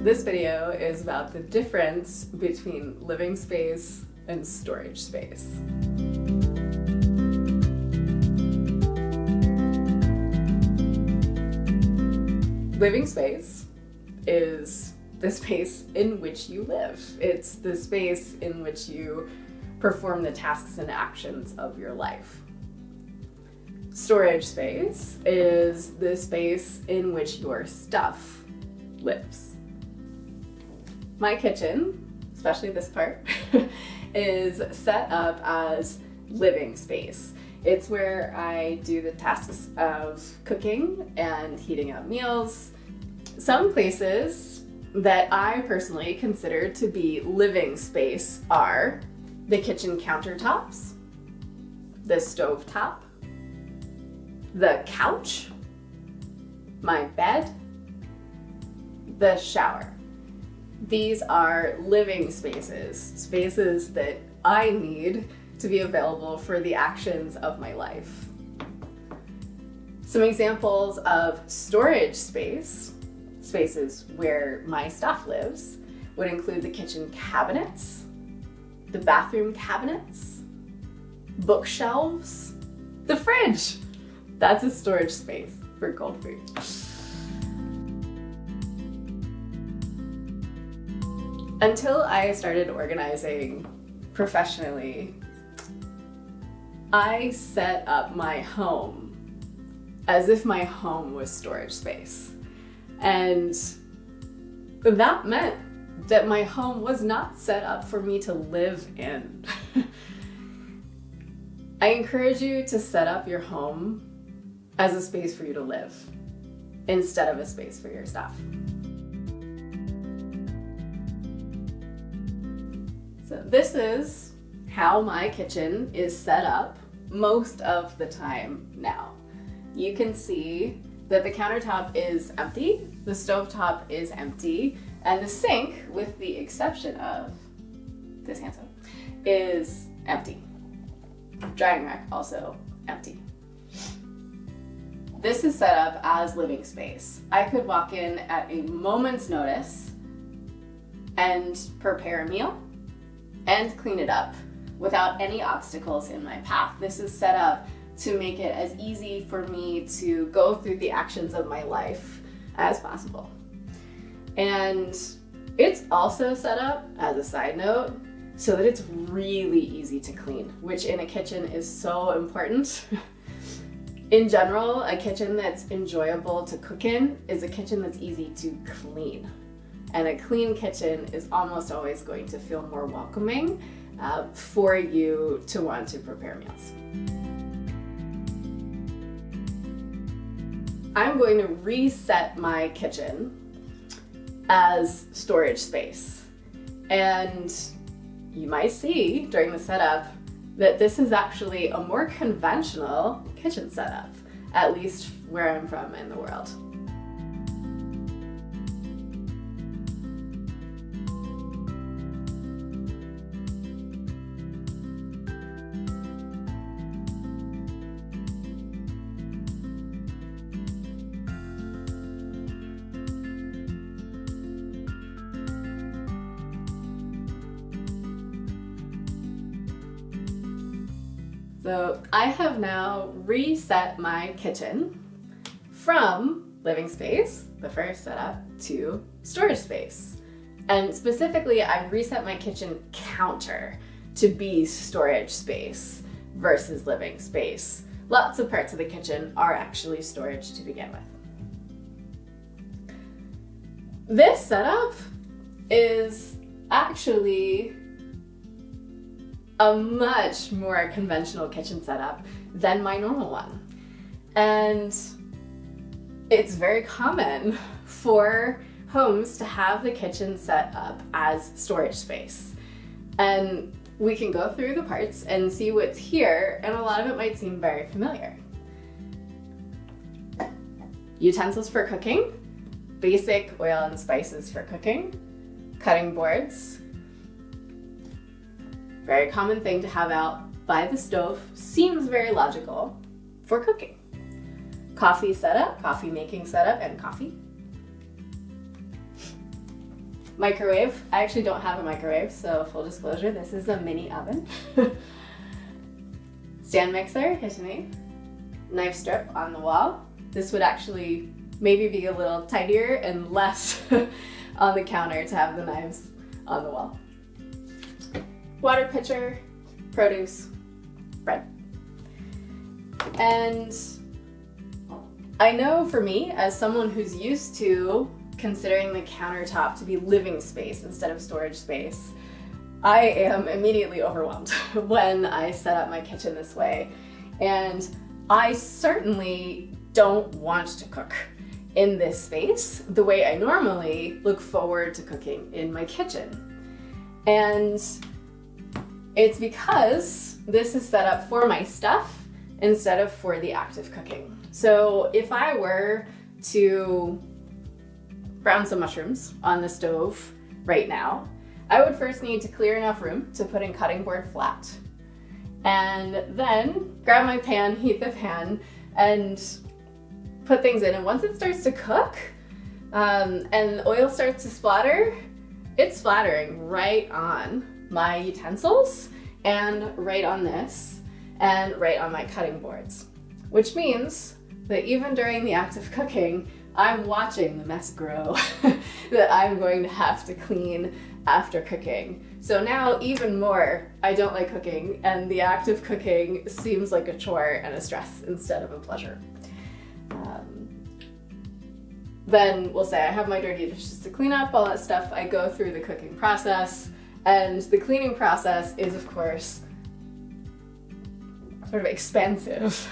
This video is about the difference between living space and storage space. Living space is the space in which you live. It's the space in which you perform the tasks and actions of your life. Storage space is the space in which your stuff lives. My kitchen, especially this part, is set up as living space. It's where I do the tasks of cooking and heating up meals. Some places that I personally consider to be living space are the kitchen countertops, the stovetop, the couch, my bed, the shower. These are living spaces, spaces that I need to be available for the actions of my life. Some examples of storage space, spaces where my stuff lives, would include the kitchen cabinets, the bathroom cabinets, bookshelves, the fridge. That's a storage space for cold food. Until I started organizing professionally, I set up my home as if my home was storage space. And that meant that my home was not set up for me to live in. I encourage you to set up your home as a space for you to live instead of a space for your stuff. So this is how my kitchen is set up most of the time now. You can see that the countertop is empty, the stovetop is empty, and the sink, with the exception of this hand soap, is empty. Drying rack also empty. This is set up as living space. I could walk in at a moment's notice and prepare a meal and clean it up without any obstacles in my path. This is set up to make it as easy for me to go through the actions of my life as possible. And it's also set up, as a side note, so that it's really easy to clean, which in a kitchen is so important. In general, a kitchen that's enjoyable to cook in is a kitchen that's easy to clean. And a clean kitchen is almost always going to feel more welcoming for you to want to prepare meals. I'm going to reset my kitchen as storage space. And you might see during the setup that this is actually a more conventional kitchen setup, at least where I'm from in the world. So I have now reset my kitchen from living space, the first setup, to storage space. And specifically, I've reset my kitchen counter to be storage space versus living space. Lots of parts of the kitchen are actually storage to begin with. This setup is actually a much more conventional kitchen setup than my normal one. And it's very common for homes to have the kitchen set up as storage space. And we can go through the parts and see what's here, and a lot of it might seem very familiar. Utensils for cooking, basic oil and spices for cooking, cutting boards. Very common thing to have out by the stove, seems very logical for cooking. Coffee setup, coffee making setup, and coffee. Microwave. I actually don't have a microwave, so full disclosure, this is a mini oven. Stand mixer, KitchenAid. Knife strip on the wall. This would actually maybe be a little tidier and less on the counter to have the knives on the wall. Water pitcher, produce, bread. And I know for me, as someone who's used to considering the countertop to be living space instead of storage space, I am immediately overwhelmed when I set up my kitchen this way. And I certainly don't want to cook in this space the way I normally look forward to cooking in my kitchen. And it's because this is set up for my stuff instead of for the act of cooking. So if I were to brown some mushrooms on the stove right now, I would first need to clear enough room to put in cutting board flat, and then grab my pan, heat the pan, and put things in. And once it starts to cook and the oil starts to splatter, it's splattering right on my utensils and right on this and right on my cutting boards, which means that even during the act of cooking, I'm watching the mess grow that I'm going to have to clean after cooking. So now even more, I don't like cooking, and the act of cooking seems like a chore and a stress instead of a pleasure. Then we'll say I have my dirty dishes to clean up, all that stuff. I go through the cooking process, and the cleaning process is, of course, sort of expensive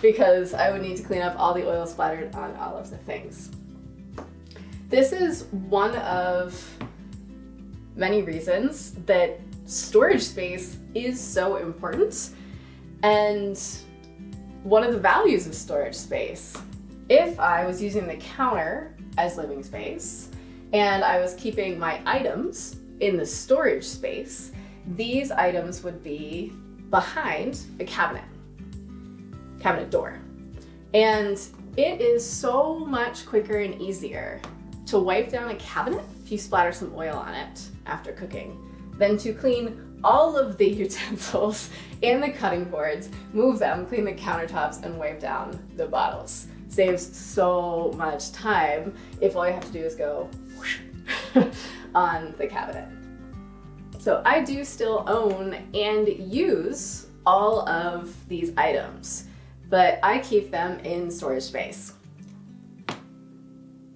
because I would need to clean up all the oil splattered on all of the things. This is one of many reasons that storage space is so important, and one of the values of storage space. If I was using the counter as living space and I was keeping my items in the storage space, these items would be behind a cabinet door. And it is so much quicker and easier to wipe down a cabinet if you splatter some oil on it after cooking than to clean all of the utensils and the cutting boards, move them, clean the countertops, and wipe down the bottles. Saves so much time if all you have to do is go whoosh on the cabinet. So I do still own and use all of these items, but I keep them in storage space.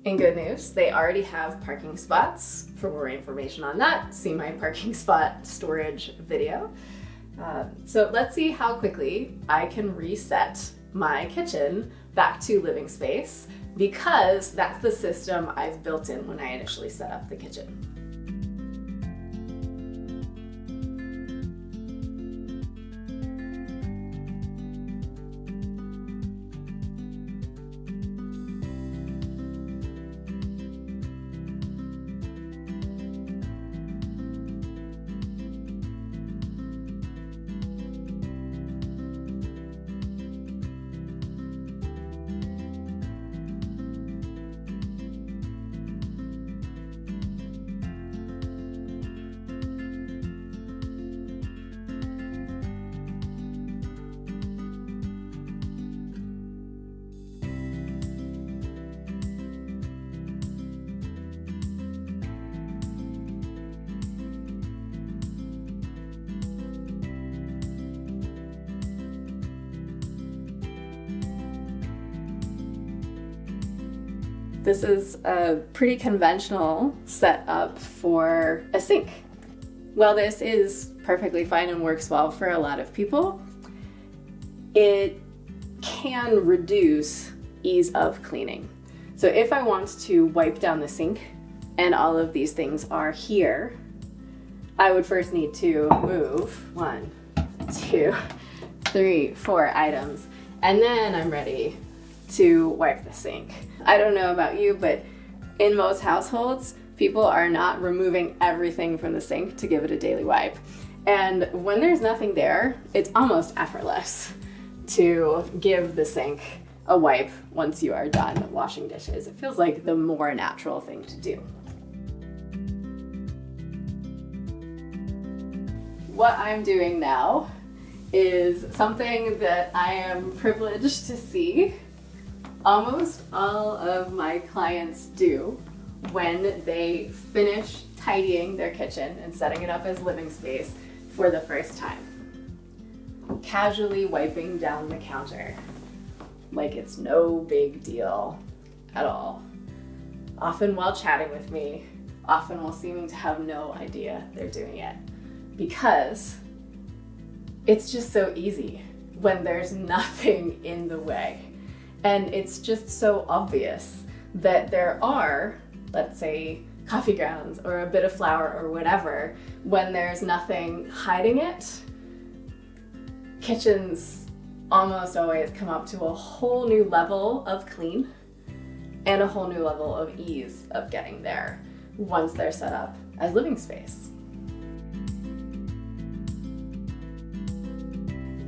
In good news, they already have parking spots. For more information on that, see my parking spot storage video. So let's see how quickly I can reset my kitchen back to living space, because that's the system I've built in when I initially set up the kitchen. This is a pretty conventional setup for a sink. While this is perfectly fine and works well for a lot of people, it can reduce ease of cleaning. So if I want to wipe down the sink and all of these things are here, I would first need to move 1, 2, 3, 4 items, and then I'm ready to wipe the sink. I don't know about you, but in most households, people are not removing everything from the sink to give it a daily wipe. And when there's nothing there, it's almost effortless to give the sink a wipe once you are done washing dishes. It feels like the more natural thing to do. what I'm doing now is something that I am privileged to see almost all of my clients do when they finish tidying their kitchen and setting it up as living space for the first time. Casually wiping down the counter like it's no big deal at all. Often while chatting with me, often while seeming to have no idea they're doing it. Because it's just so easy when there's nothing in the way. And it's just so obvious that there are, let's say, coffee grounds or a bit of flour or whatever, when there's nothing hiding it. Kitchens almost always come up to a whole new level of clean and a whole new level of ease of getting there once they're set up as living space.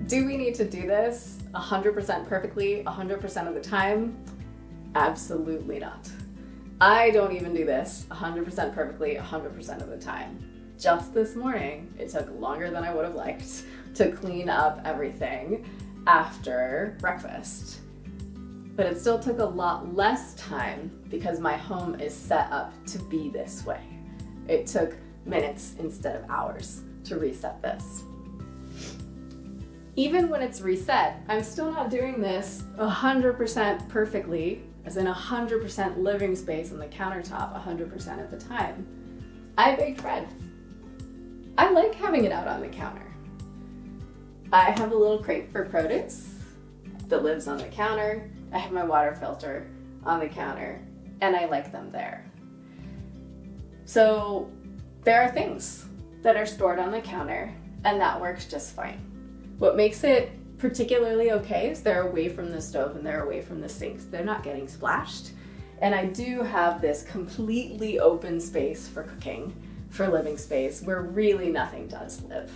Do we need to do this 100% perfectly 100% of the time? Absolutely not. I don't even do this 100% perfectly 100% of the time. Just this morning, it took longer than I would have liked to clean up everything after breakfast. But it still took a lot less time because my home is set up to be this way. It took minutes instead of hours to reset this. Even when it's reset, I'm still not doing this 100% perfectly, as in 100% living space on the countertop 100% of the time. I baked bread. I like having it out on the counter. I have a little crate for produce that lives on the counter. I have my water filter on the counter, and I like them there. So there are things that are stored on the counter, and that works just fine. What makes it particularly okay is they're away from the stove and they're away from the sinks. They're not getting splashed. And I do have this completely open space for cooking, for living space, where really nothing does live.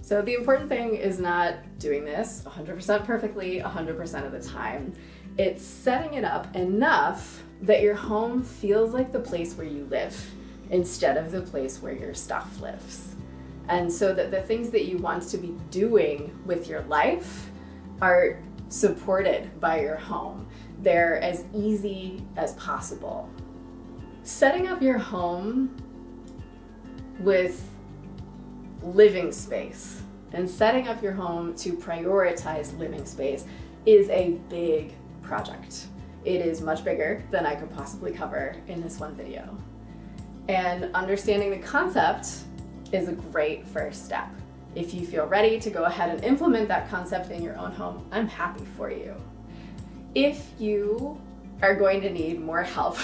So the important thing is not doing this 100% perfectly 100% of the time. It's setting it up enough that your home feels like the place where you live instead of the place where your stuff lives. And so that the things that you want to be doing with your life are supported by your home. They're as easy as possible. Setting up your home with living space and setting up your home to prioritize living space is a big project. It is much bigger than I could possibly cover in this one video. And understanding the concept is a great first step. If you feel ready to go ahead and implement that concept in your own home, I'm happy for you. If you are going to need more help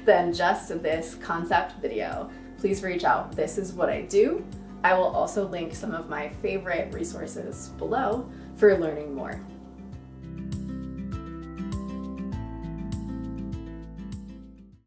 than just this concept video, please reach out. This is what I do. I will also link some of my favorite resources below for learning more.